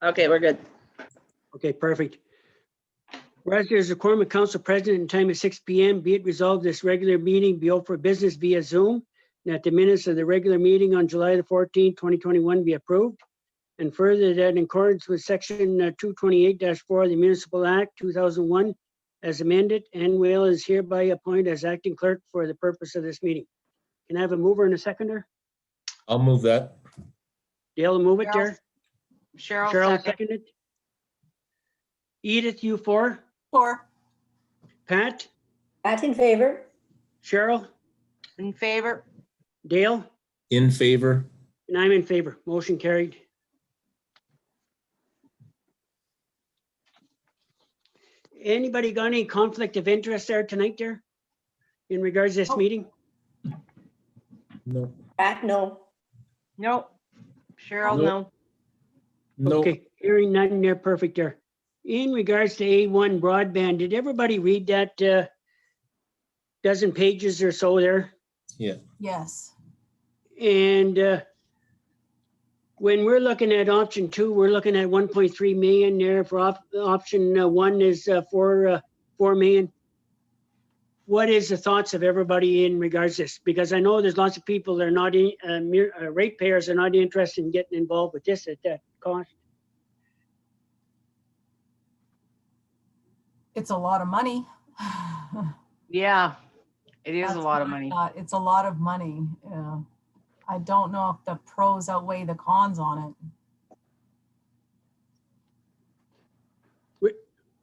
Okay, we're good. Okay, perfect. Whereas there's a quorum of council president and time at 6 p.m., be it resolved this regular meeting be open for business via Zoom, and that the minutes of the regular meeting on July the 14th, 2021 be approved. And further, that in accordance with section 228-4 of the Municipal Act 2001 as amended, Ann Whale is hereby appointed as acting clerk for the purpose of this meeting. Can I have a mover and a seconder? I'll move that. Dale will move it there. Cheryl Cheryl second. seconded. Edith, you for? For. Pat? Pat in favor. Cheryl? In favor. Dale? In favor. And I'm in favor. Motion carried. Anybody got any conflict of interest there tonight there in regards to this meeting? No. Pat, no. Nope. Cheryl, Nope. no. No. Okay, hearing none there, perfect there. In regards to A1 broadband, did everybody read that dozen pages or so there? Yeah. Yes. And when we're looking at option 2, we're looking at 1.3 million there. For option 1 is 4 million. What is the thoughts of everybody in regards to this? Because I know there's lots of people that are not ratepayers are not interested in getting involved with this at that cost. It's a lot of money. Yeah, it is a That's lot of what I money. thought. It's a lot of money. I don't know if the pros outweigh the cons on it.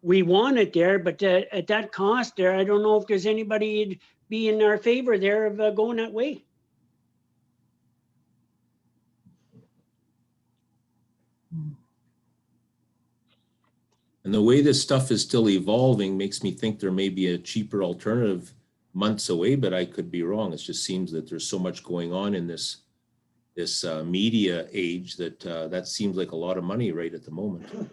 We want it there, but at that cost there, I don't know if there's anybody be in our favor there of going that way. And the way this stuff is still evolving makes me think there may be a cheaper alternative months away, but I could be wrong. It just seems that there's so much going on in this media age that that seems like a lot of money right at the moment.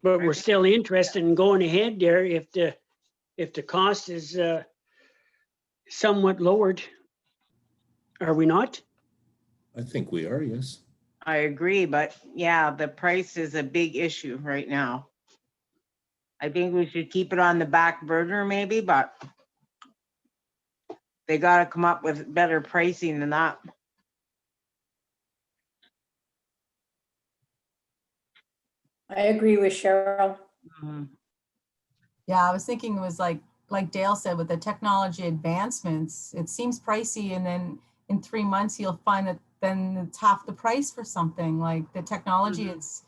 But we're still interested in going ahead there if the cost is somewhat lowered. Are we not? I think we are, yes. I agree, but yeah, the price is a big issue right now. I think we should keep it on the back burner maybe, but they gotta come up with better pricing than that. I agree with Cheryl. Mhm. Yeah, I was thinking it was like Dale said, with the technology advancements, it seems pricey, and then in 3 months you'll find that then it's half the price for something. Like the technology, it's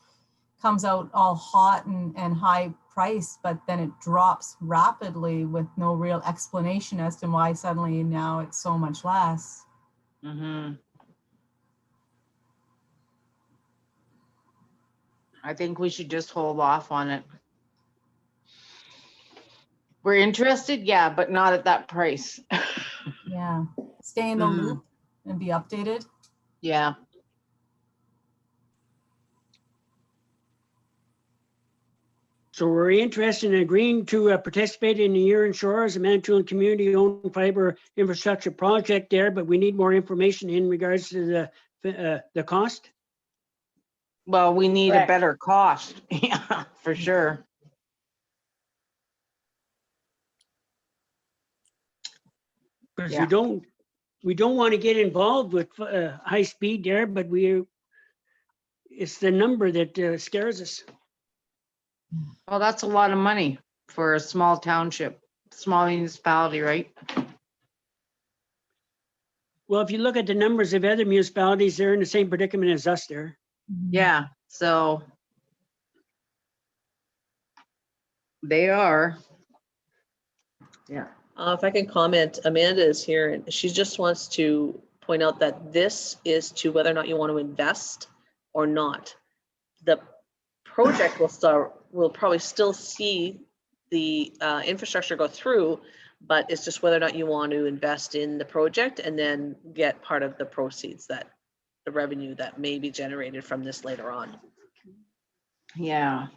comes out all hot and high price, but then it drops rapidly with no real explanation as to why suddenly now it's so much less. Mhm. I think we should just hold off on it. We're interested, yeah, but not at that price. Yeah, stay in the loop and be updated. Yeah. So we're interested in agreeing to participate in the Year and Shores, a Manitoulin community-owned fiber infrastructure project there, but we need more information in regards to the cost. Well, we need a Correct. better cost. Yeah, for sure. Because Yeah. we don't want to get involved with high speed there, but it's the number that scares us. Well, that's a lot of money for a small township, small municipality, right? Well, if you look at the numbers of other municipalities, they're in the same predicament as us there. Yeah, so they are. Yeah. If I can comment, Amanda is here and she just wants to point out that this is to whether or not you want to invest or not. The project will probably still see the infrastructure go through, but it's just whether or not you want to invest in the project and then get part of the proceeds, that the revenue that may be generated from this later on. Yeah.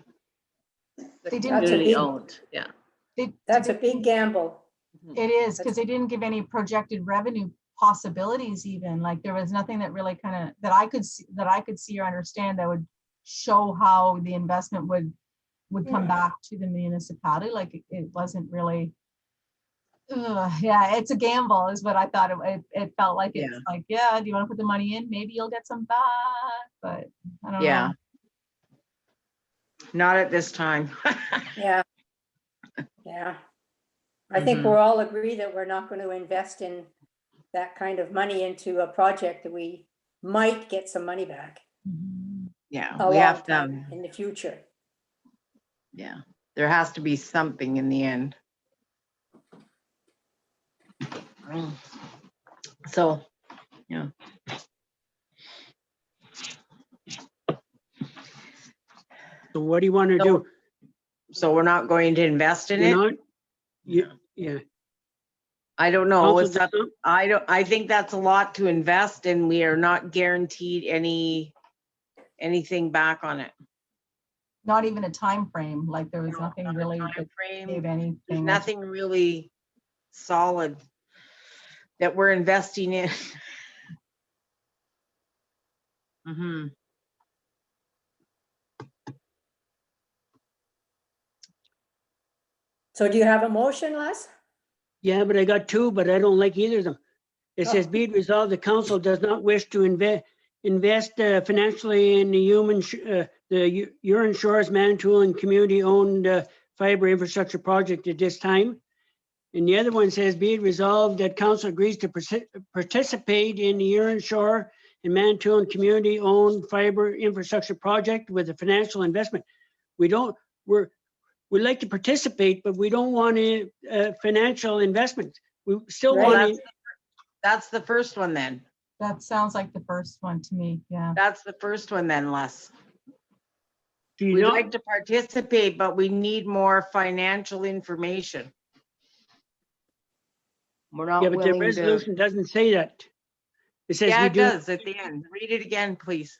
They didn't That's a Community big- owned, yeah. That's a big gamble. It is, because they didn't give any projected revenue possibilities even, like there was nothing that really kind of, that I could see or understand that would show how the investment would come back to the municipality. Like it wasn't really, yeah, it's a gamble is what I thought. It felt like it's Yeah. like, yeah, do you want to put the money in? Maybe you'll get some back, but I don't Yeah. know. Not at this time. Yeah. Yeah. I think Mhm. we're all agree that we're not going to invest in that kind of money into a project that we might get some money back Mhm. Yeah, a we long have to, time in the future. yeah, there has to be something in the end. So, yeah. So what do you want to do? So we're not going to invest in You're it? not, yeah. I don't know. Council It's up, does not- I think that's a lot to invest and we are not guaranteed anything back on it. Not even a time frame. Like there was No, nothing not a really time that frame. gave There's anything. nothing really solid that we're investing in. Mhm. So do you have a motion, Les? Yeah, but I got two, but I don't like either of them. It says, Oh. be it resolved, the council does not wish to invest financially in the Huron Shores Manitoulin and community-owned fiber infrastructure project at this time. And the other one says, be it resolved that council agrees to participate in the Huron Shore and Manitoulin community-owned fiber infrastructure project with a financial investment. We'd like to participate, but we don't want a financial investment. We still Right. want to. That's the first one then. That sounds like the first one to me. Yeah. That's the first one then, Les. Do you We'd know? like to participate, but we need more financial information. We're Yeah, not but the willing to. resolution doesn't say that. It says Yeah, we it do. does at the end. Read it again, please.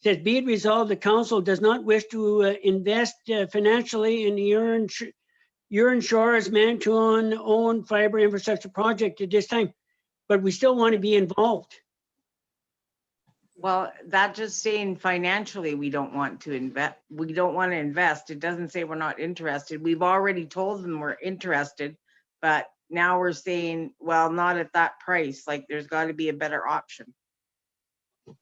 Says, be it resolved, the council does not wish to invest financially in the Huron Shores Manitoulin owned fiber infrastructure project at this time, but we still want to be involved. Well, that just saying financially, we don't want to invest. We don't want to invest. It doesn't say we're not interested. We've already told them we're interested, but now we're saying, well, not at that price. Like there's got to be a better option. Yeah,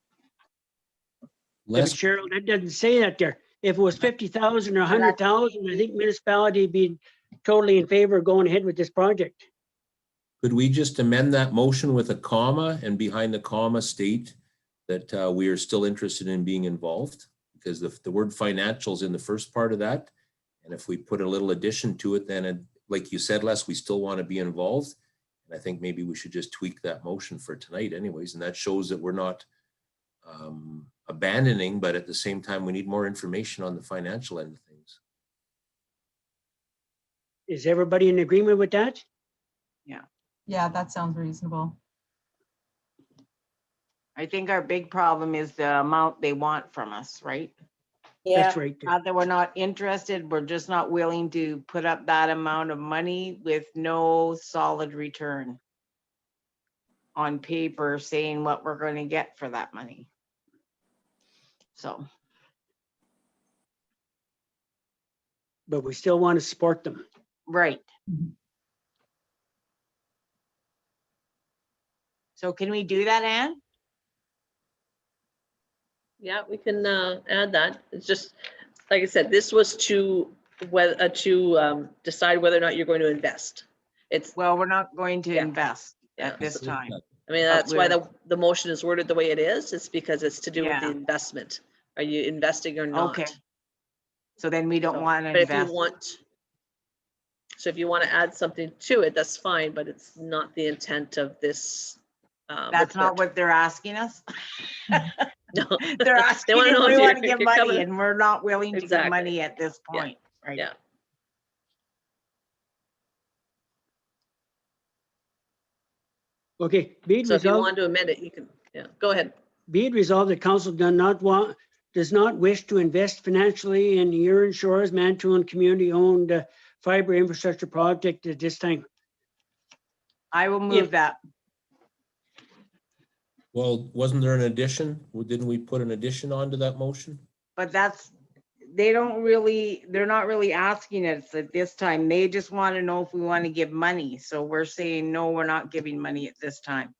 but Les, Cheryl, that doesn't say that there. If it was 50,000 or 100,000, I think municipality would be totally in favor of going ahead with this project. could we just amend that motion with a comma and behind the comma state that we are still interested in being involved? Because the word financial is in the first part of that. And if we put a little addition to it, then like you said, Les, we still want to be involved. And I think maybe we should just tweak that motion for tonight anyways. And that shows that we're not abandoning, but at the same time, we need more information on the financial end of things. Is everybody in agreement with that? Yeah, that sounds reasonable. I think our big problem is the amount they want from us, right? Yeah, That's right. Not that we're not interested, we're just not willing to put up that amount of money with no solid return on paper saying what we're going to get for that money. So, But we still want to support them. right. Mhm. So can we do that, Ann? Yeah, we can add that. It's just, like I said, this was to decide whether or not you're going to invest. It's, Well, we're not going to Yeah. invest Yeah. at this time. I mean, But that's why we're- the motion is worded the way it is. It's because it's to do with the Yeah. investment. Are you investing or not? Okay. So then we don't So, want to but if you invest. if you want to add something to it, that's fine, but it's not the intent of this. That's not report. what they're asking us. No. They're asking wanna if know we if want to you're give money coming- and we're not willing to give Exactly. money at this Yeah. point, right? Yeah. Okay, be it So if you resolved, want to amend it, you can, yeah, go ahead. be it resolved, the council does not wish to invest financially in the Huron Shores Manitoulin community-owned fiber infrastructure project at this time. I will move that. Well, wasn't there an addition? Well, didn't we put an addition onto that motion? But that's, they're not really asking us at this time. They just want to know if we want to give money. So we're saying, no, we're not giving money at this time.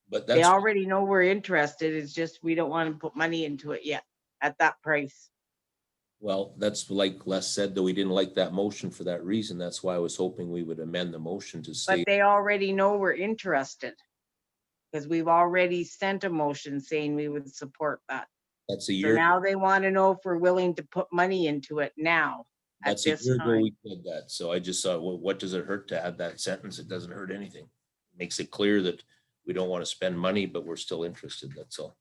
But They that's, already know we're interested. It's just, we don't want to put money into it yet at that price. well, that's like Les said, though we didn't like that motion for that reason. That's why I was hoping we would amend the motion to But say, they already know we're interested. Because we've already sent a motion saying we would support that. that's a So year, now they want to know if we're willing to put money into it now at that's a this year ago time. we did that. So I just thought, well, what does it hurt to add that sentence? It doesn't hurt anything. Makes it clear that we don't want to spend money, but we're still interested. That's all.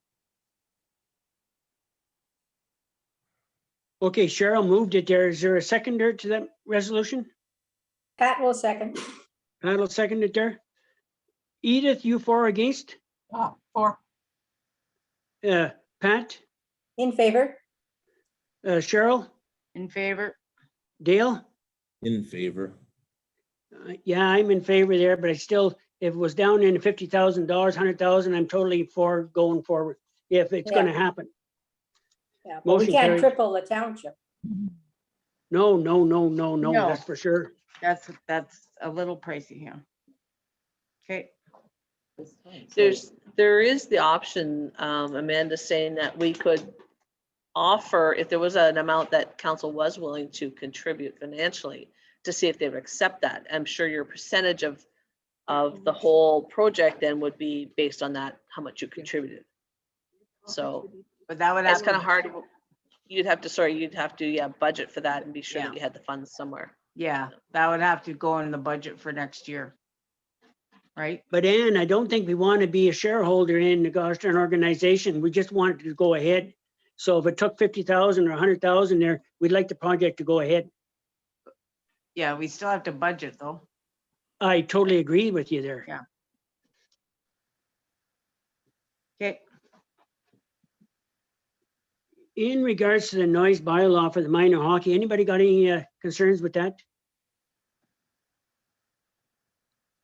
Okay, Cheryl moved it there. Is there a seconder to that resolution? Pat will second. Pat will second it there. Edith, you for or against? For, Pat, In favor? Cheryl, In favor? Dale? In favor. Yeah, I'm in favor there, but I still, if it was down in $50,000, 100,000, I'm totally for going forward, if it's gonna happen. Yeah, but we Motion can't carried. triple the township. No, No. that's for sure. That's a little pricey, yeah. Okay, There is the option, Amanda saying that we could offer, if there was an amount that council was willing to contribute financially, to see if they would accept that. I'm sure your percentage of the whole project then would be based on that, how much you contributed. So but that would have. it's kind of hard. You'd have to, yeah, budget for that and be sure Yeah. that you had the funds somewhere. Yeah, that would have to go in the budget for next year. Right? But Ann, I don't think we want to be a shareholder in the gosh darn organization. We just want it to go ahead. So if it took 50,000 or 100,000 there, we'd like the project to go ahead. Yeah, we still have to budget though. I totally agree with you there. Yeah. Okay, In regards to the noise bylaw for the minor hockey, anybody got any concerns with that?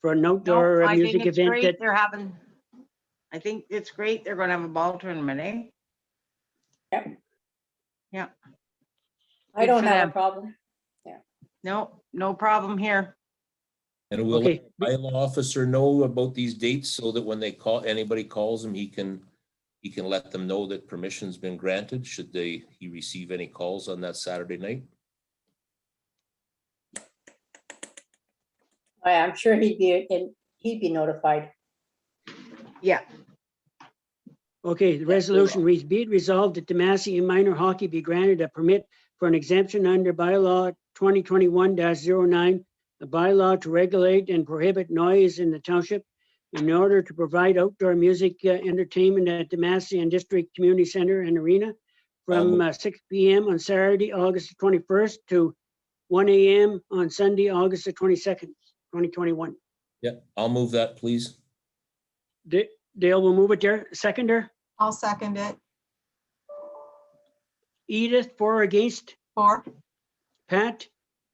For an outdoor no, I think music it's event great that, they're having, I think it's great they're gonna have a ball tournament, eh? I Good don't for have them. a problem. No, no problem here. And we'll okay, let the bylaw officer know about these dates so that when they call, anybody calls him, he can let them know that permission's been granted, should he receive any calls on that Saturday night. I'm sure he'd be notified. Yeah, okay, the resolution reads, be it resolved that the Massey and minor hockey be granted a permit for an exemption under bylaw 2021-09, a bylaw to regulate and prohibit noise in the township in order to provide outdoor music entertainment at the Massey and District Community Center and Arena from 6 p.m. on Saturday, August 21st to 1 a.m. on Sunday, August 22nd, 2021. Yeah, I'll move that, please. Dale will move it there. Seconder, I'll second it. Edith, for or against? For, Pat,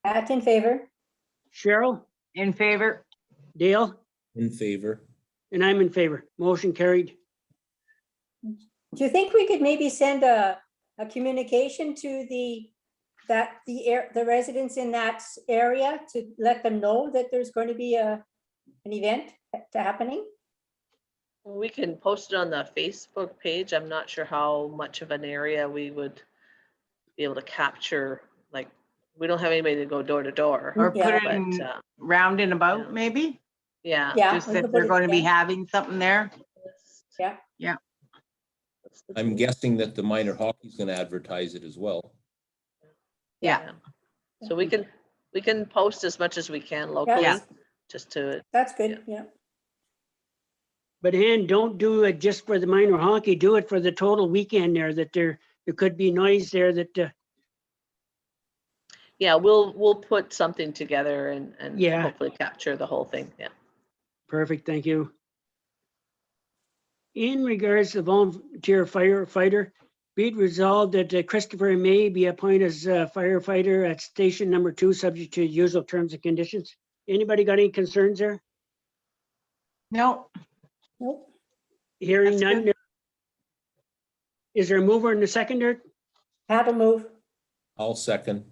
Pat in favor? Cheryl, in favor? Dale, In favor. and I'm in favor. Motion carried. Do you think we could maybe send a communication to the residents in that area to let them know that there's going to be an event happening? Well, we can post it on the Facebook page. I'm not sure how much of an area we would be able to capture. Like, we don't have anybody to go door to door. Or Yeah. put it in But, round and yeah. about, maybe? Yeah. Yeah. Just we that could they're put it going to be together. having something there. Yeah, I'm guessing that the minor hockey's gonna advertise it as well. Yeah. So we can post as much as we can locally, yeah, just to, that's good, yeah. But Ann, don't do it just for the minor hockey. Do it for the total weekend there, that there could be noise there that, yeah, we'll put something together and Yeah. hopefully capture the whole thing. Yeah. perfect, thank you. In regards to volunteer firefighter, be it resolved that Christopher May be appointed as firefighter at station number 2, subject to usual terms and conditions. Anybody got any concerns there? No, Nope. Hearing That's none. Is there a mover and a seconder? Pat will move. I'll second.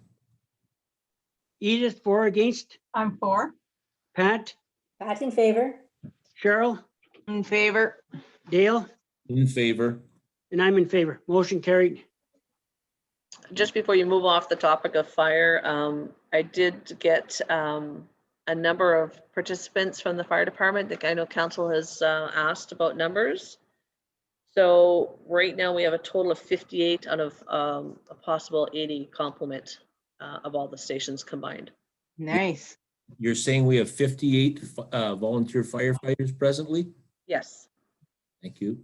Edith, for or against? I'm for. Pat, Pat in favor. Cheryl, In favor? Dale, In favor. and I'm in favor. Motion carried. Just before you move off the topic of fire, I did get a number of participants from the fire department. I know council has asked about numbers. So right now we have a total of 58 out of a possible 80 complement of all the stations combined. Nice. You're saying we have 58 volunteer firefighters presently? Yes. Thank you.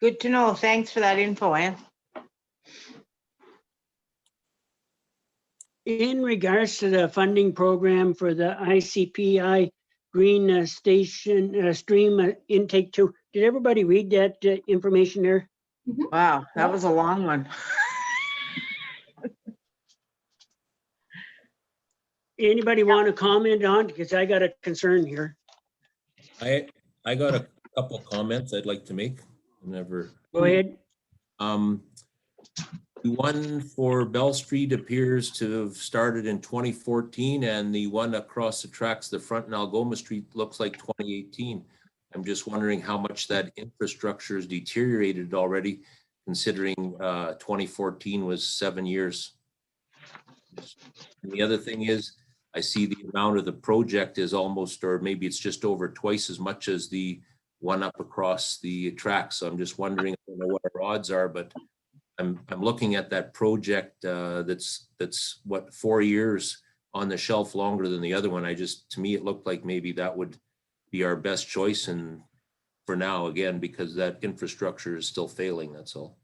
Good to know. Thanks for that info, Ann. In regards to the funding program for the ICPI Green Station Stream Intake 2, did everybody read that information there? Wow, that was a long one. Anybody want to comment on? Because I got a concern here. I got a couple comments I'd like to make. Never. Go ahead. The one for Bell Street appears to have started in 2014, and the one across the tracks, the front in Algoma Street, looks like 2018. I'm just wondering how much that infrastructure is deteriorated already, considering 2014 was 7 years. And the other thing is, I see the amount of the project is almost, or maybe it's just over twice as much as the one up across the tracks. So I'm just wondering, I don't know what our odds are, but I'm looking at that project that's what, 4 years on the shelf longer than the other one. To me, it looked like maybe that would be our best choice, and for now, again, because that infrastructure is still failing, that's all.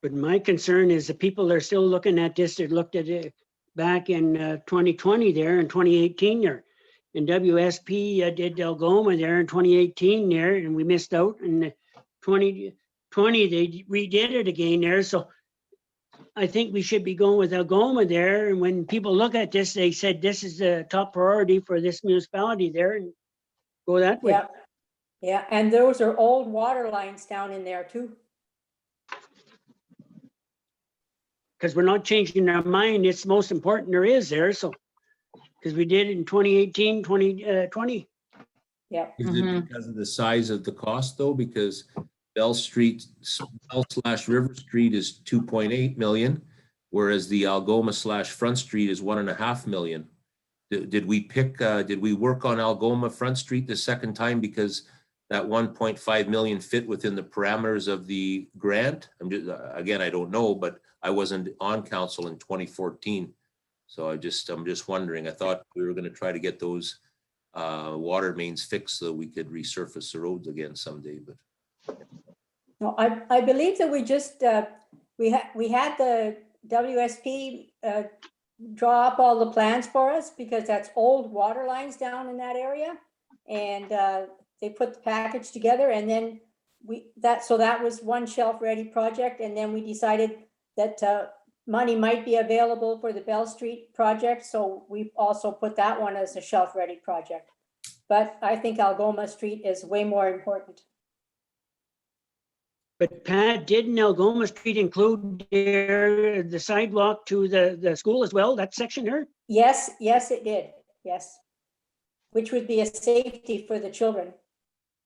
But my concern is the people that are still looking at this, they looked at it back in 2020 there, in 2018 there. And WSP did Algoma there in 2018 there, and we missed out. And 2020, they redid it again there. So I think we should be going with Algoma there. And when people look at this, they said this is the top priority for this municipality there, and go that way. Yeah. Yeah, and those are old water lines down in there too. Because we're not changing our mind. It's the most important there is there. So, because we did it in 2018, 2020. Yeah. Is Mhm. it because of the size of the cost though? Because Bell / River Street is 2.8 million, whereas the Algoma / Front Street is 1.5 million. Did we work on Algoma Front Street the second time because that 1.5 million fit within the parameters of the grant? Again, I don't know, but I wasn't on council in 2014. So I'm just wondering, I thought we were going to try to get those water mains fixed so we could resurface the roads again someday, but. No, I believe that we just, we had the WSP draw up all the plans for us because that's old water lines down in that area. And they put the package together, and then so that was one shelf ready project. And then we decided that money might be available for the Bell Street project. So we also put that one as a shelf ready project. But I think Algoma Street is way more important. But Pat, didn't Algoma Street include the sidewalk to the school as well, that section there? Yes, yes, it did. Yes. Which would be a safety for the children.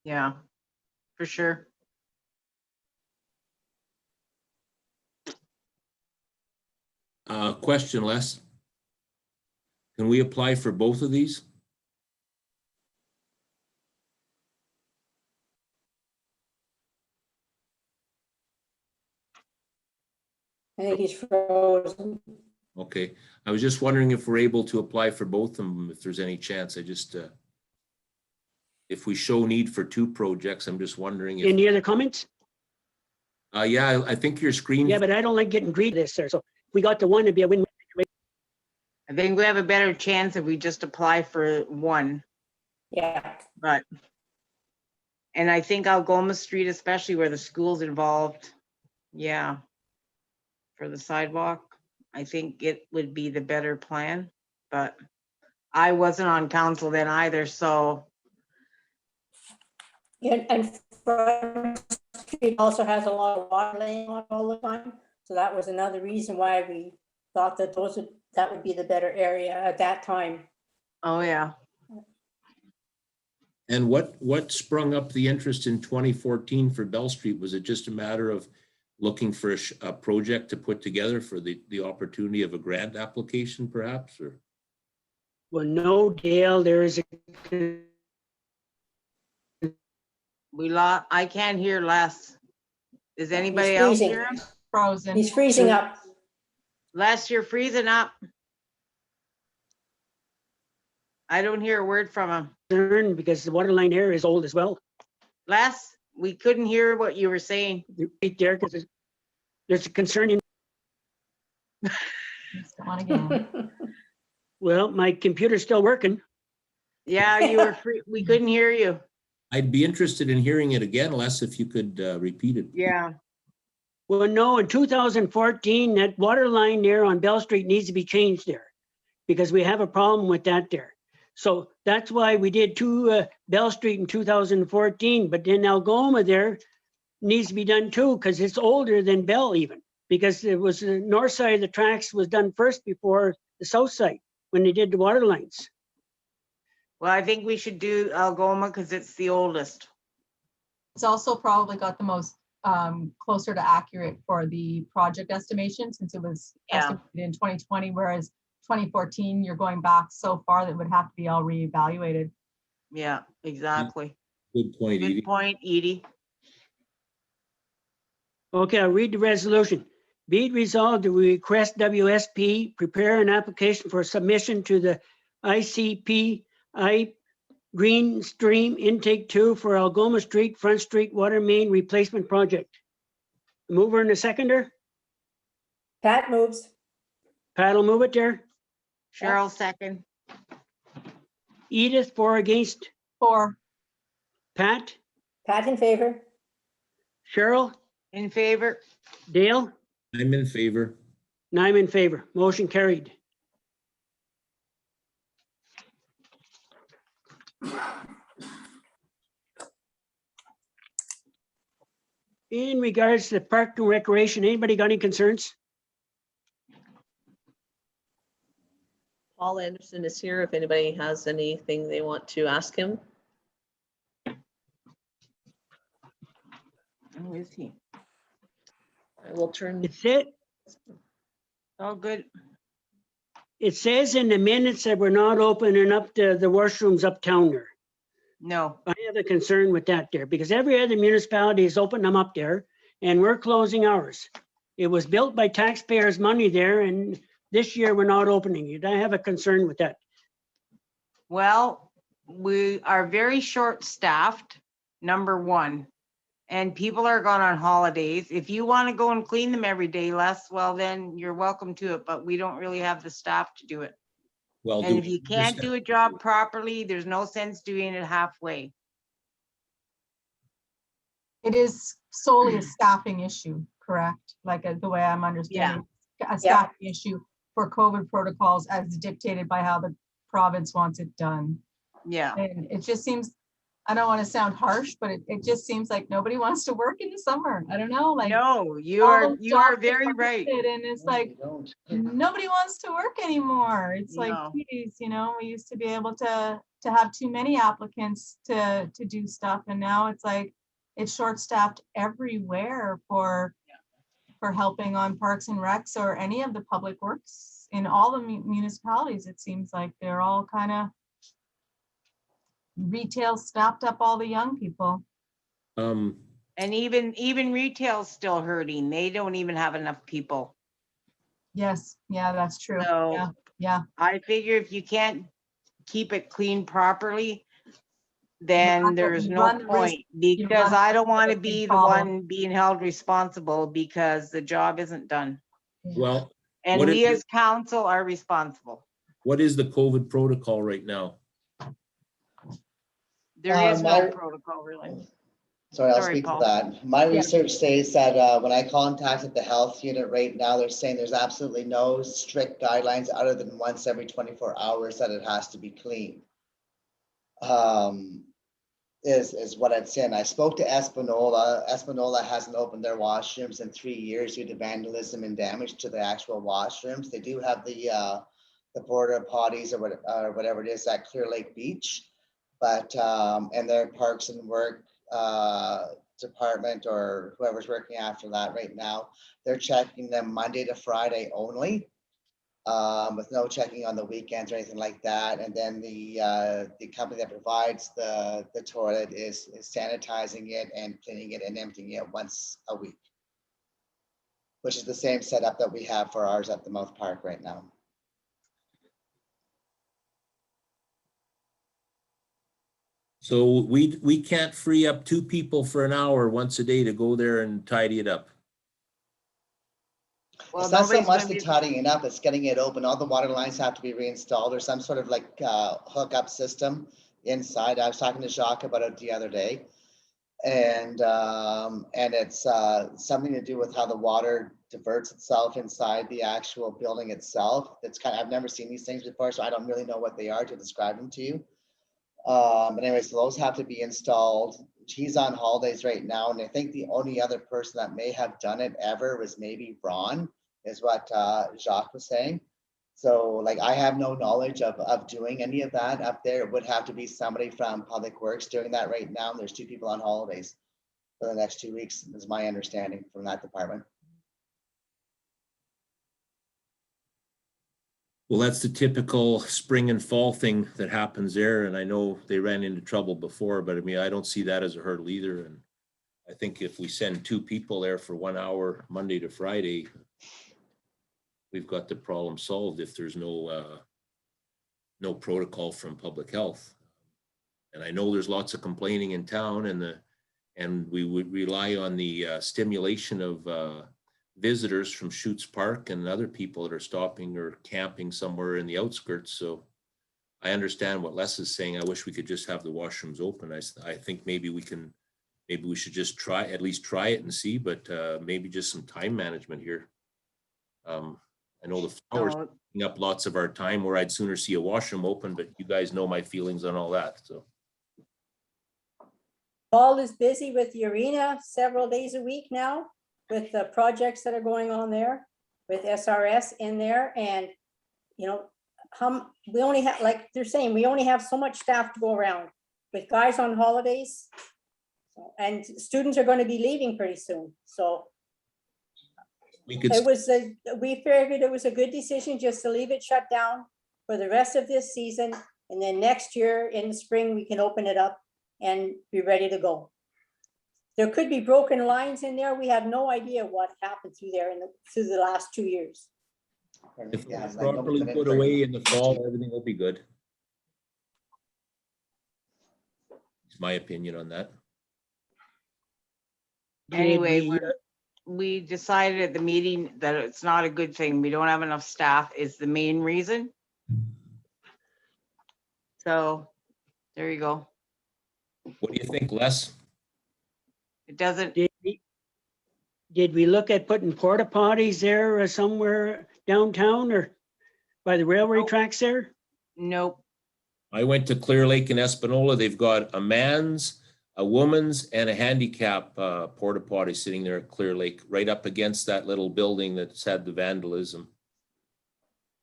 Yeah, for sure. Question, Les. Can we apply for both of these? I think he's frozen. Okay, I was just wondering if we're able to apply for both of them, if there's any chance. If we show need for 2 projects, I'm just wondering if. Any other comments? Yeah, I think your screen. Yeah, but I don't like getting greedy this there. So if we got the one, it'd be a win. I think we have a better chance if we just apply for one, Yeah. and I think Algoma Street, especially where the school's involved, yeah, for the sidewalk, I think it would be the better plan, but I wasn't on council then either, so And Front Street also has a lot of water laying on all the time. So that was another reason why we thought that that would be the better area at that time. oh yeah. And what sprung up the interest in 2014 for Bell Street? Was it just a matter of looking for a project to put together for the opportunity of a grant application perhaps, or? Well, no, Dale, there is I can't hear Les. Is anybody else freezing. hear him? Frozen. He's freezing up. Les, you're freezing up. I don't hear a word from him. concern because the water line there is old as well. Les, we couldn't hear what you were saying. Right there, because there's a concern in, It's gone again. well, my computer's still working. Yeah, you were free. We couldn't hear you. I'd be interested in hearing it again, Les, if you could repeat it. Yeah. Well, no, in 2014, that water line there on Bell Street needs to be changed there because we have a problem with that there. So that's why we did Bell Street in 2014, but then Algoma there needs to be done too, because it's older than Bell even, because it was the north side of the tracks was done first before the south side when they did the water lines. Well, I think we should do Algoma because it's the oldest. It's also probably got the most closer to accurate for the project estimation, since it was Yeah. estimated in 2020, whereas 2014, you're going back so far that it would have to be all reevaluated. Yeah, exactly. Good point, Edie. Good point, Edie. Okay, I'll read the resolution. Be it resolved that we request WSP prepare an application for submission to the ICPI Green Stream Intake 2 for Algoma Street, Front Street Water Main Replacement Project. Mover and a seconder? Pat moves. Pat will move it there. Cheryl, second. Edith, for or against? For Pat? Pat in favor. Cheryl? In favor? Dale? I'm in favor. And I'm in favor. Motion carried. In regards to Park and Recreation, anybody got any concerns? Paul Anderson is here if anybody has anything they want to ask him. Who is he? I will turn. Oh, good. It says in the minutes that we're not opening up the washrooms uptown there. No. I have a concern with that there because every other municipality has opened them up there and we're closing ours. It was built by taxpayers' money there and this year we're not opening it. I have a concern with that. Well, we are very short-staffed, number one. And people are gone on holidays. If you want to go and clean them every day, Les, well, then you're welcome to it, but we don't really have the staff to do it. Well, And if you can't do a job properly, there's no sense doing it halfway. it is solely a staffing issue, correct? Like the way I'm understanding, a staffing issue for COVID protocols as dictated by how the province wants it done. Yeah. And it just seems, I don't want to sound harsh, but it just seems like nobody wants to work in the summer. I don't know, like. No, you all are those jobs very are right. posted, and it's like, nobody wants to work anymore. It's like, No. geez, we used to be able to have too many applicants to do stuff. And now it's like, it's short-staffed everywhere for helping on parks and recs or any of the public works in all the municipalities. It seems like they're all kind of retail snapped up all the young people. And even retail's still hurting. They don't even have enough people. Yes, yeah, that's true. So Yeah. I figure if you can't keep it clean properly, then there's no point, because I don't want to be the one being held responsible because the job isn't done. Well, And what we is- as council are responsible. what is the COVID protocol right now? There is I- no protocol really. Sorry, I'll Sorry, speak to Paul. that. My research says that when I contacted the health unit right now, they're saying there's absolutely no strict guidelines other than once every 24 hours that it has to be cleaned. Is what I'd say. And I spoke to Espanola. Espanola hasn't opened their washrooms in 3 years due to vandalism and damage to the actual washrooms. They do have the porta potties or whatever it is at Clear Lake Beach, but and their Parks and Work department or whoever's working after that right now, they're checking them Monday to Friday only, with no checking on the weekends or anything like that. And then the company that provides the toilet is sanitizing it and cleaning it and emptying it once a week, which is the same setup that we have for ours at the Mouth Park right now. So we can't free up 2 people for an hour once a day to go there and tidy it up. Well, It's not so nobody's much gonna the be- tidying it up, it's getting it open. All the water lines have to be reinstalled or some sort of like hookup system inside. I was talking to Jacques about it the other day. And it's something to do with how the water diverts itself inside the actual building itself. It's kind of, I've never seen these things before, so I don't really know what they are to describe them to you. But anyways, so those have to be installed. He's on holidays right now, and I think the only other person that may have done it ever was maybe Ron, is what Jacques was saying. So like, I have no knowledge of doing any of that up there. It would have to be somebody from Public Works doing that right now. There's 2 people on holidays for the next 2 weeks, is my understanding from that department. Well, that's the typical spring and fall thing that happens there. And I know they ran into trouble before, but I mean, I don't see that as a hurdle either. And I think if we send 2 people there for 1 hour, Monday to Friday, we've got the problem solved if there's no protocol from public health. And I know there's lots of complaining in town, and we would rely on the stimulation of visitors from Schutz Park and other people that are stopping or camping somewhere in the outskirts. So I understand what Les is saying. I wish we could just have the washrooms open. I think maybe we should just at least try it and see, but maybe just some time management here. I know the flowers No, taking up lots of our time, where I'd sooner see a washroom open, but you guys know my feelings on all that, so. Paul is busy with the arena several days a week now with the projects that are going on there, with SRS in there. And, you know, we only have, like they're saying, we only have so much staff to go around with guys on holidays. And students are going to be leaving pretty soon. So We could, we figured it was a good decision just to leave it shut down for the rest of this season. And then next year in the spring, we can open it up and be ready to go. There could be broken lines in there. We have no idea what happened through there through the last 2 years. if Yeah, it's like nobody's properly been in put for- away in the fall, everything will be good. It's my opinion on that. Anyway, Did we, we decided at the meeting that it's not a good thing. We don't have enough staff is the main reason. So there you go. What do you think, Les? It doesn't, did we look at putting porta potties there or somewhere downtown or by the railway Nope. tracks there? nope. I went to Clear Lake in Espanola. They've got a man's, a woman's, and a handicap porta potty sitting there at Clear Lake, right up against that little building that's had the vandalism.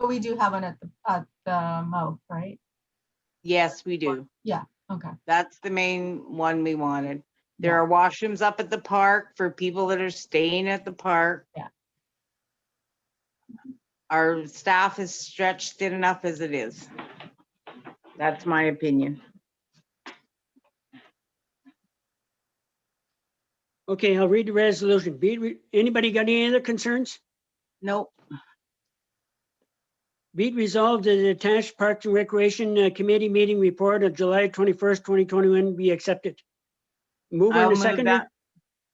But we do have one at the mouth, right? Yes, we do. Okay. That's the main one we wanted. There Yeah. are washrooms up at the park for people that are staying at the park. Yeah. Our staff is stretched thin enough as it is. That's my opinion. Okay, I'll read the resolution. Anybody got any other concerns? Nope. Be it resolved that the attached Parks and Recreation Committee meeting report of July 21st, 2021 be accepted. Move I'll on to move second. that.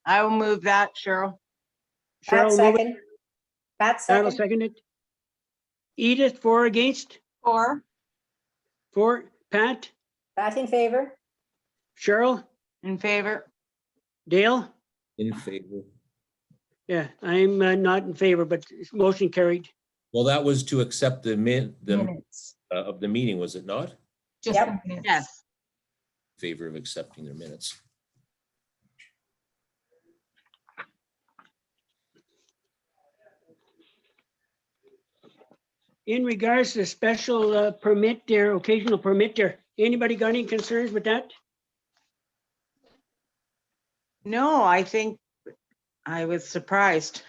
I will move that, Cheryl. Pat Cheryl, move it. second. Pat Carol, second. second it. Edith, for, against? Or, For, Pat, Pat in favor. Cheryl, In favor? Dale? In favor. Yeah, I'm not in favor, but motion carried. Well, that was to accept the Minutes, of the meeting, was it not? just Yep. the minutes. Yes. Favor of accepting their minutes. In regards to the special permit there, occasional permit there, anybody got any concerns with that? No, I think I was surprised.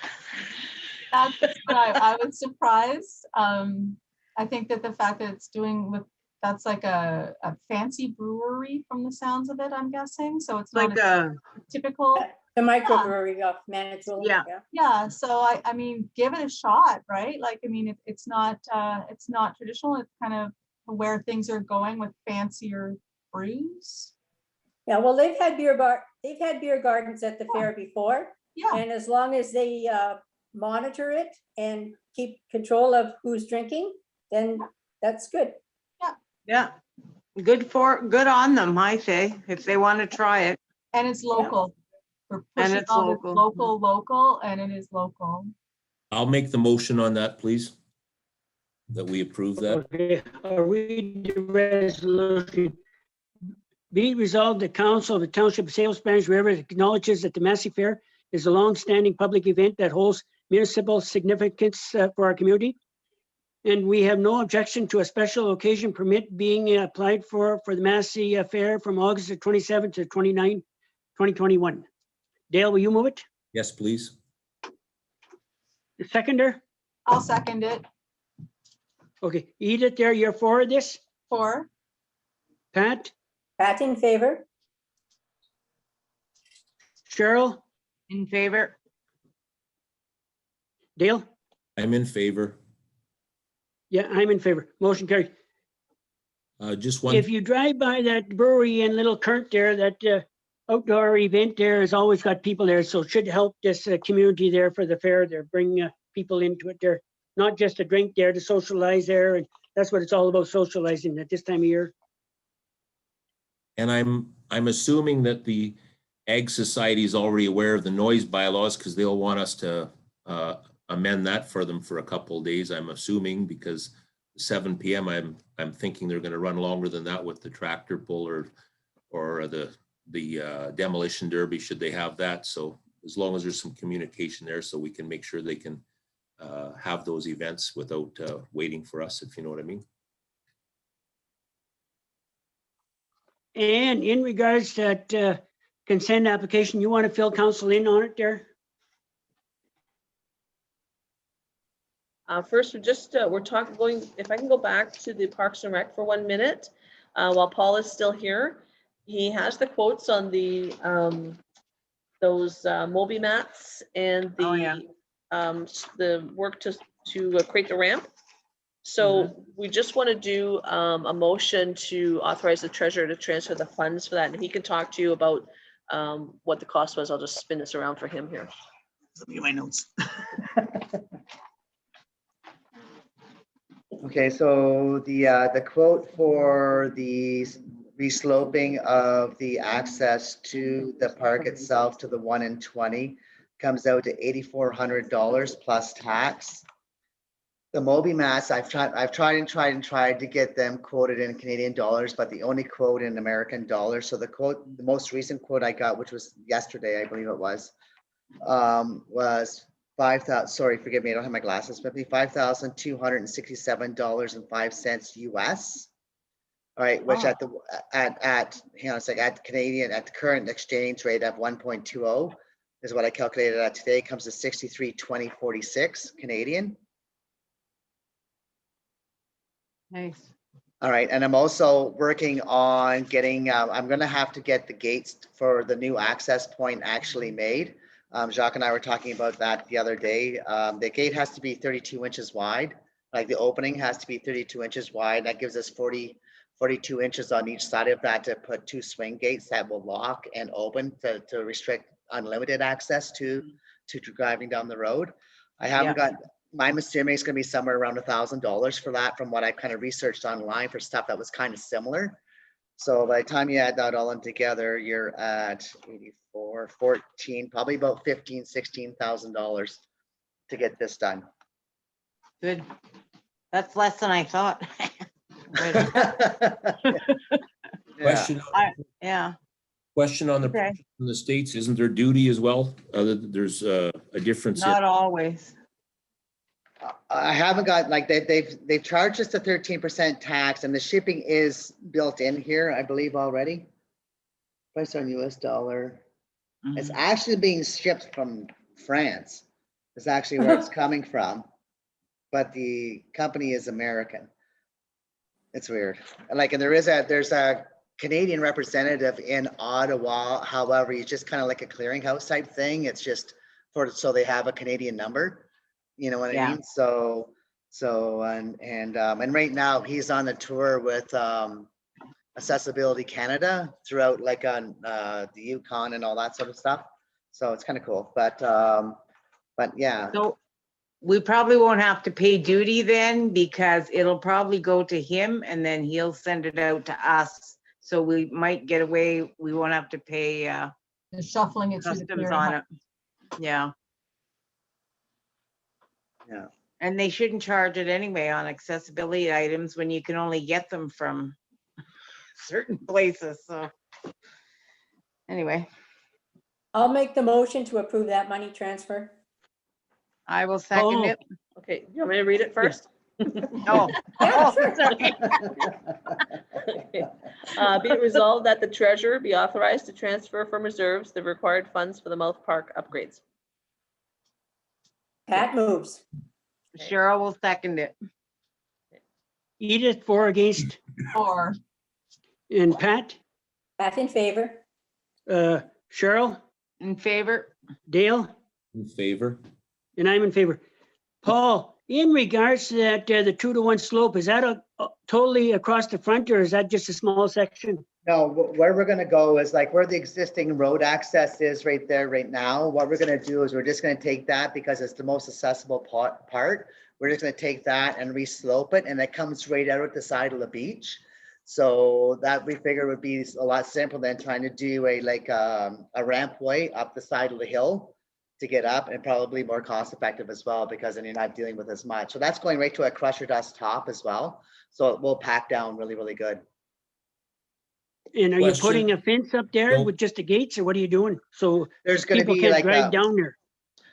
That's what I was surprised. I think that the fact that it's doing with, that's like a fancy brewery from the sounds of it, I'm guessing. So it's not Like a typical, The microbrewery of Manitoulin. Yeah. yeah. So I mean, give it a shot, right? Like, I mean, it's not traditional. It's kind of where things are going with fancier brews. Yeah, well, they've had beer gardens at the fair before. Yeah, And as long as they monitor it and keep control of who's drinking, then that's good. Yeah. Good on them, I say, if they want to try it. and it's local. We're And pushing it's all this local. local, and it is local. I'll make the motion on that, please. That we approve that. Okay, I'll read the resolution. Be it resolved, the council of the township of Sables-Spanish River acknowledges that the Massey Fair is a long-standing public event that holds municipal significance for our community. And we have no objection to a special occasion permit being applied for the Massey Fair from August 27th to 29th, 2021. Dale, will you move it? Yes, please. The seconder? I'll second it. Okay, Edith, there, you're for this? For, Pat? Pat in favor? Cheryl? In favor? Dale? I'm in favor. Yeah, I'm in favor. Motion carried. Just one, If you drive by that brewery in Little Current there, that outdoor event there has always got people there. So it should help this community there for the fair. They're bringing people into it there, not just to drink there, to socialize there. And that's what it's all about, socializing at this time of year. and I'm assuming that the Ag Society is already aware of the noise bylaws because they'll want us to amend that for them for a couple of days, I'm assuming, because 7 PM, I'm thinking they're going to run longer than that with the tractor pull or the demolition derby, should they have that. So as long as there's some communication there, so we can make sure they can have those events without waiting for us, if you know what I mean. And in regards to that consent application, you want to fill council in on it there? First, we're talking, if I can go back to the Parks and Rec for 1 minute, while Paul is still here. He has the quotes on the, those Moby mats and Oh, yeah. the work to create the ramp. So we just want to do a motion to authorize the treasurer to transfer the funds for that. And he can talk to you about what the cost was. I'll just spin this around for him here. Let me get my notes. Okay, so the quote for the resloping of the access to the park itself to the 1 in 20 comes out to $8,400 plus tax. The Moby mats, I've tried to get them quoted in Canadian dollars, but the only quote in American dollars. So the most recent quote I got, which was yesterday, I believe it was 5,000. Sorry, forgive me, I don't have my glasses. But $5,267.05 US. All right, which Oh. hang on a second, at the current exchange rate of 1.20 is what I calculated at today, comes to 63.2046 Canadian. Nice. All right, and I'm also working on getting, I'm gonna have to get the gates for the new access point actually made. Jacques and I were talking about that the other day. The gate has to be 32 inches wide. Like the opening has to be 32 inches wide. That gives us 42 inches on each side of that to put 2 swing gates that will lock and open to restrict unlimited access to driving down the road. I haven't got, I'm assuming it's gonna be somewhere around $1,000 for that from what I kind of researched online for stuff that was kind of similar. So by the time you add that all in together, you're at 84, 14, probably about $15,000-16,000 to get this done. Good. That's less than I thought. Good. Yeah. Question, Yeah, question on the, Okay. in the States, isn't there duty as well? There's a difference. in- not always. I haven't got, like, they've charged us a 13% tax, and the shipping is built in here, I believe, already. Price on US dollar. It's Mhm. actually being shipped from France. Is actually where it's coming from, but the company is American. It's weird. Like, and there's a Canadian representative in Ottawa. However, he's just kind of like a clearinghouse type thing. It's just so they have a Canadian number. You know what I Yeah. mean? So and right now he's on the tour with Accessibility Canada throughout, like, on the Yukon and all that sort of stuff. So it's kind of cool. But yeah. So we probably won't have to pay duty then, because it'll probably go to him and then he'll send it out to us. So we might get away, we won't have to pay They're shuffling it through the customs on clearinghouse. it. Yeah, Yeah. and they shouldn't charge it anyway on accessibility items when you can only get them from certain places, so. Anyway, I'll make the motion to approve that money transfer. I will second Oh. it. Okay, you want me to read it first? Oh, Yeah, oh, sure. sorry. Okay. Be it resolved that the treasurer be authorized to transfer from reserves the required funds for the Mouth Park upgrades. Pat moves. Cheryl will second it. Edith, for, against, Or, and Pat, Pat in favor. Cheryl, In favor? Dale, In favor? and I'm in favor. Paul, in regards to that, the 2-to-1 slope, is that totally across the front, or is that just a small section? No, where we're gonna go is like where the existing road access is right there, right now. What we're gonna do is we're just gonna take that because it's the most accessible part. We're just gonna take that and re-slope it, and it comes right out at the side of the beach. So that we figure would be a lot simpler than trying to do a rampway up the side of the hill to get up, and probably more cost effective as well, because then you're not dealing with as much. So that's going right to a crusher dust top as well. So it will pack down really, really good. And are you Question. putting a fence up there Nope. with just the gates, or what are you doing? So There's gonna people be can't like drive down there.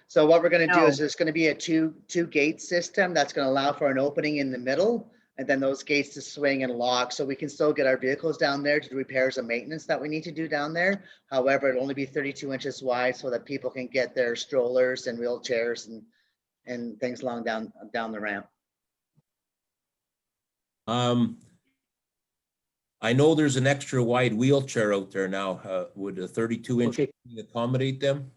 So what we're gonna do is No. there's gonna be a two gate system that's gonna allow for an opening in the middle, and then those gates to swing and lock, so we can still get our vehicles down there to do repairs and maintenance that we need to do down there. However, it'll only be 32 inches wide so that people can get their strollers and wheelchairs and things along down the ramp. I know there's an extra wide wheelchair out there now. Would a 32-inch Okay. accommodate them?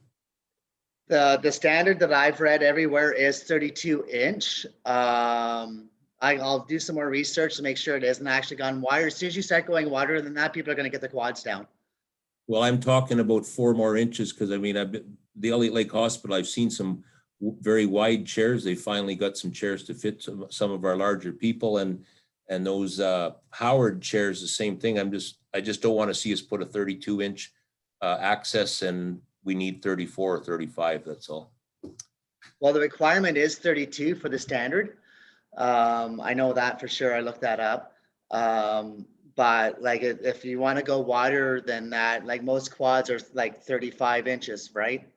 The standard that I've read everywhere is 32 inch. I'll do some more research to make sure it isn't actually gone wider. As soon as you start going wider than that, people are gonna get the quads down. Well, I'm talking about 4 more inches, because I mean, I've been, the Elliott Lake Hospital, I've seen some very wide chairs. They finally got some chairs to fit some of our larger people, and those Howard chairs, the same thing. I just don't want to see us put a 32-inch access, and we need 34 or 35, that's all. Well, the requirement is 32 for the standard. I know that for sure. I looked that up. But like if you want to go wider than that, like most quads are like 35 inches, right?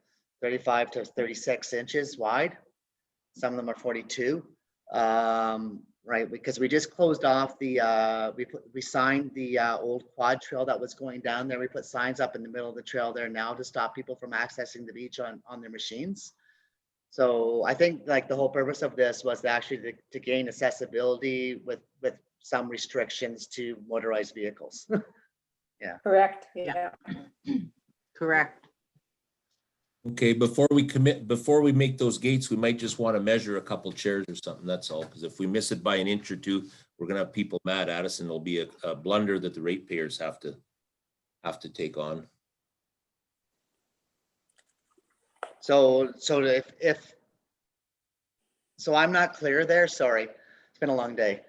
35 to 36 inches wide. Some of them are 42. Right, because we just closed off the we signed the old quad trail that was going down there. We put signs up in the middle of the trail there now to stop people from accessing the beach on their machines. So I think like the whole purpose of this was actually to gain accessibility with some restrictions to motorized vehicles. Correct, yeah. Correct. Okay, before we make those gates, we might just want to measure a couple chairs or something, that's all. Because if we miss it by an inch or two, we're gonna have people mad at us, and it'll be a blunder that the ratepayers have to take on. So so I'm not clear there, sorry. It's been a long day.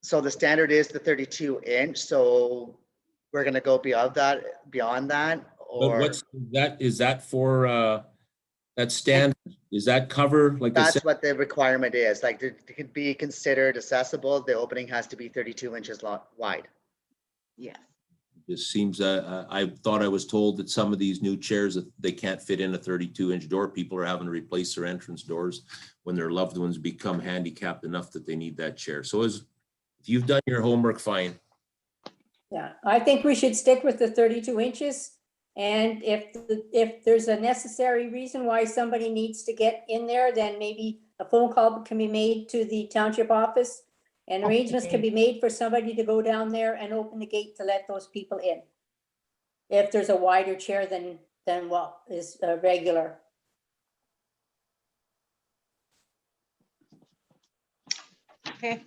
So the standard is the 32 inch, so we're gonna go beyond that, But or what's that, is that for, that standard, is that cover, like I said, that's what the requirement is, like, it could be considered accessible, the opening has to be 32 inches wide. Yes. this seems, I thought I was told that some of these new chairs, that they can't fit in a 32-inch door. People are having to replace their entrance doors when their loved ones become handicapped enough that they need that chair. So if you've done your homework, fine. Yeah, I think we should stick with the 32 inches. And if there's a necessary reason why somebody needs to get in there, then maybe a phone call can be made to the township office. And arrangements can be made for somebody to go down there and open the gate to let those people in. If there's a wider chair than what is regular. Okay.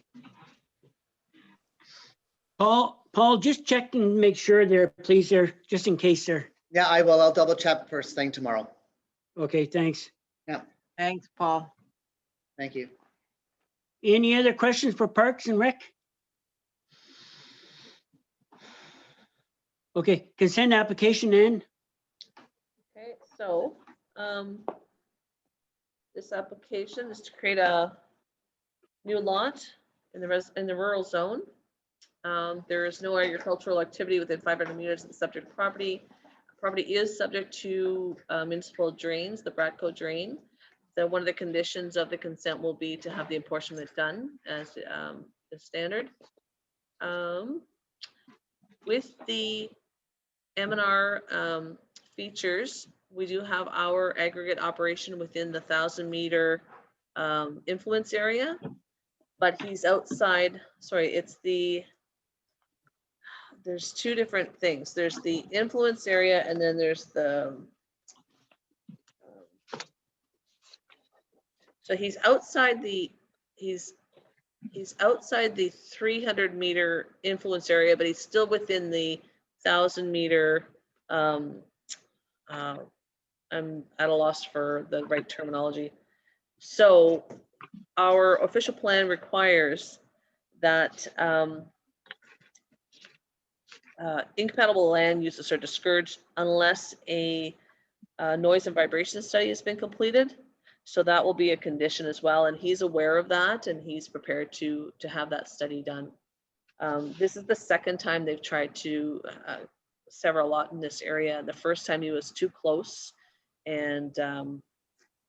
Paul, just check and make sure there, please, there, just in case there. Yeah, I will. I'll double check first thing tomorrow. Okay, thanks. Thanks, Paul. Thank you. Any other questions for Parks and Rec? Okay, consent application in. Okay, so, this application is to create a new lot in the rural zone. There is no agricultural activity within 500 meters of the subject property. Property is subject to municipal drains, the Bradco drain. So one of the conditions of the consent will be to have the apportionment done as the standard. With the M&R features, we do have our aggregate operation within the 1,000-meter influence area, but he's outside, sorry, there's two different things. There's the influence area and then there's the, so he's outside the 300-meter influence area, but he's still within the 1,000-meter, I'm at a loss for the right terminology. So our official plan requires that incompatible land uses are discouraged unless a noise and vibration study has been completed. So that will be a condition as well, and he's aware of that, and he's prepared to have that study done. This is the second time they've tried to sever a lot in this area. The first time he was too close, and then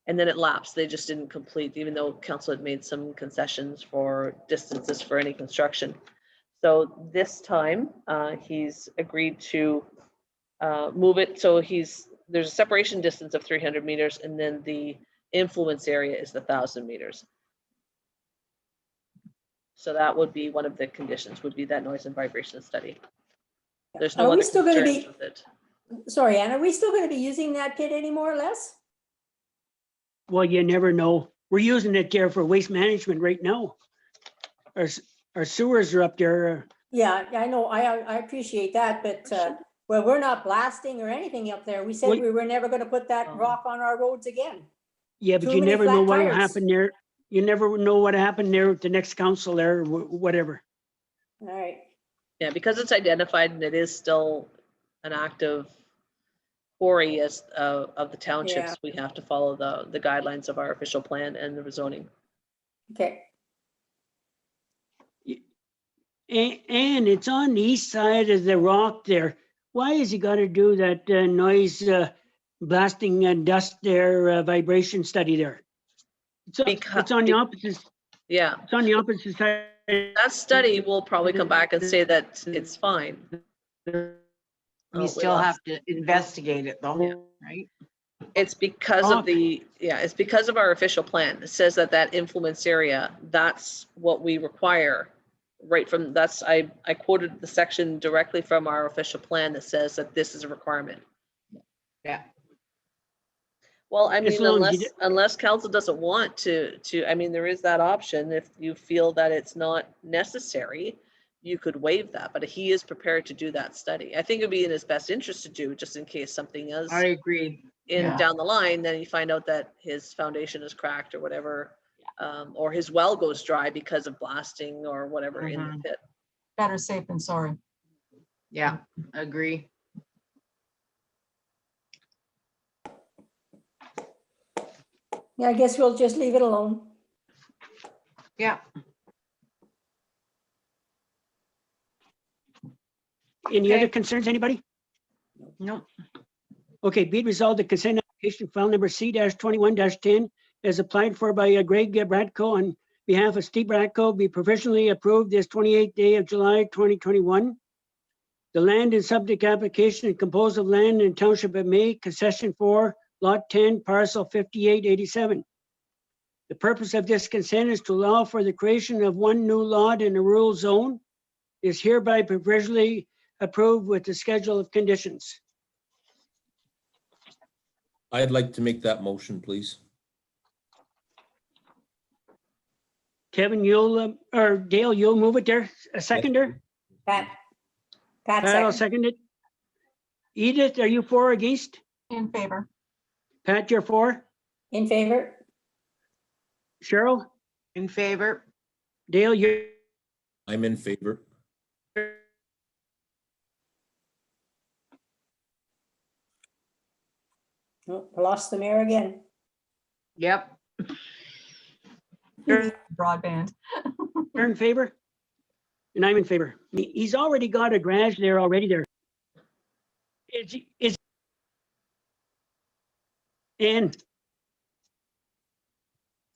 it lapsed. They just didn't complete, even though council had made some concessions for distances for any construction. So this time he's agreed to move it. So there's a separation distance of 300 meters, and then the influence area is the 1,000 meters. So that would be one of the conditions, would be that noise and vibration study. There's no Are we other still gonna concerns be- with it. Sorry, Ann, are we still going to be using that pit anymore or less? Well, you never know. We're using it there for waste management right now. Our sewers are up there. Yeah, I know, I appreciate that, but, well, we're not blasting or anything up there. We said Wait. we were never gonna put that Oh. rock on our roads again. Yeah, but Too you many never know flat what will tires. happen there. You never know what happened there with the next council there, or whatever. All right, Yeah, because it's identified and it is still an active quarry as of the townships, Yeah. we have to follow the guidelines of our official plan and the zoning. okay. And it's on the east side of the rock there. Why has he got to do that noise blasting and dust there, vibration study there? It's on the opposite, Yeah, it's on the opposite side. that study will probably come back and say that it's fine. Oh, We we still lost- have to investigate it though, right? It's because of it's because of our official plan. It says that influence area, that's what we require. Right from, I quoted the section directly from our official plan that says that this is a requirement. Yeah. Well, I As mean, long as you unless council doesn't want to, I mean, there is that option. If you feel that it's not necessary, you could waive that, but he is prepared to do that study. I think it'd be in his best interest to do, just in case something is I agree. Yeah. down the line, then you find out that his foundation is cracked or whatever. or his well goes dry because of blasting or whatever in the pit. Better safe than sorry. Yeah, agree. Yeah, I guess we'll just leave it alone. Yeah. Any other Okay. concerns, anybody? No. Okay, be it resolved, the consent application file number C-21-10 as applied for by Greg Bradco on behalf of Steve Bradco be provisionally approved this 28th day of July 2021. The land and subject application is composed of land in Township of May, concession 4, lot 10, parcel 5887. The purpose of this consent is to allow for the creation of one new lot in a rural zone. Is hereby provisionally approved with the schedule of conditions. I'd like to make that motion, please. Kevin, you'll, or Dale, you'll move it there, a seconder? Pat Pat, I'll second. second it. Edith, are you for or against? In favor. Pat, you're for? In favor? Cheryl? In favor? Dale, you're? I'm in favor. Oh, lost the mayor again. Yep. Broadband. You're in favor? And I'm in favor. He's already got a garage there already there. Is and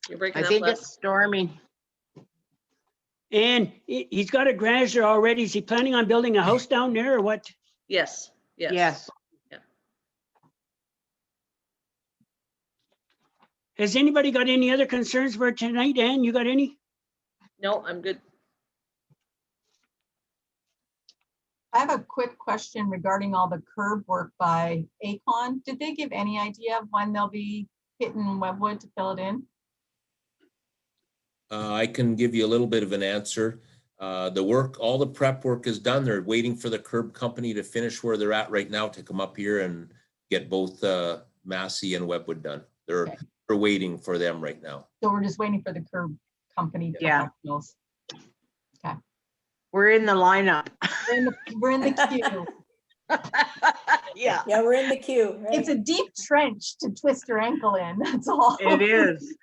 You're breaking I up, think it's Les. storming. he's got a garage there already. Is he planning on building a house down there or what? Yes, yes. Yes. Has anybody got any other concerns for tonight? Ann, you got any? No, I'm good. I have a quick question regarding all the curb work by Acon. Did they give any idea of when they'll be hitting Webwood to fill it in? I can give you a little bit of an answer. The work, all the prep work is done. They're waiting for the curb company to finish where they're at right now to come up here and get both Massey and Webwood done. They're waiting for them right now. So we're just waiting for the curb company Yeah. professionals. We're in the lineup. We're in the queue. Yeah, Yeah, we're in the queue. right? It's a deep trench to twist your ankle in, that's all. it is.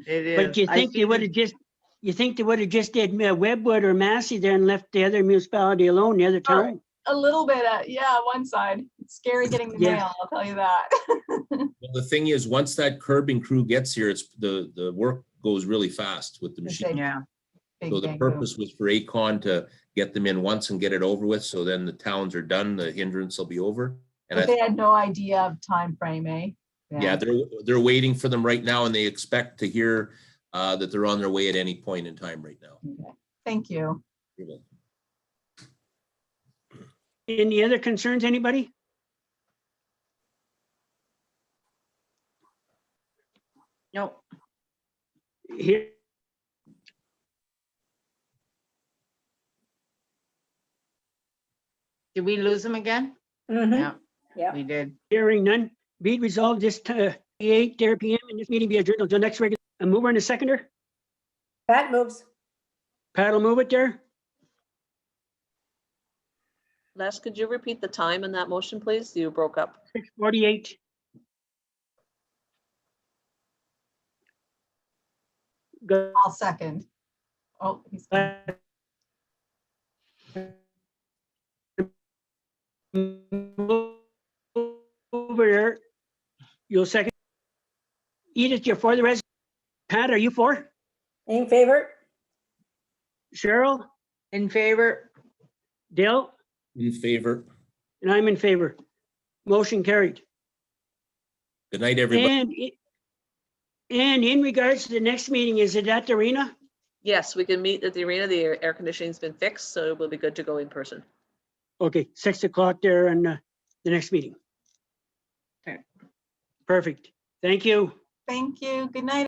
It is. But you I think see they would have just, you think they would have just did Webwood or Massey there and left the other municipality alone, the other All right. town? A little bit, yeah, one side. It's scary getting the Yeah. mail, I'll tell you that. Well, the thing is, once that curbing crew gets here, it's the work goes really fast with the It's machine. a Yeah, big So the bang purpose was for Acon to get them in once and get it over with. So then the towns are done, the hindrance will be over. And But they had no idea of time frame, eh? yeah, they're waiting for them right now and they expect to hear that they're on their way at any point in time right now. Okay. Thank you. You're welcome. Any other concerns, anybody? no, Here, did we lose them again? Mhm, Yeah, yeah. we did. hearing none, be it resolved this 8 PM and this meeting be adjourned until next regular. A mover and a seconder? Pat moves. Pat will move it there. Les, could you repeat the time in that motion, please? You broke up. 6:48. Go. I'll second. Oh, he's. Over there. You'll second. Edith, you're for the res. Pat, are you for? In favor? Cheryl, In favor? Dale, In favor. and I'm in favor. Motion carried. Good night, everybody. And in regards to the next meeting, is it at the arena? Yes, we can meet at the arena. The air conditioning's been fixed, so we'll be good to go in person. Okay, 6 o'clock there on the next meeting. Okay. Perfect. Thank you. Thank you. Good night.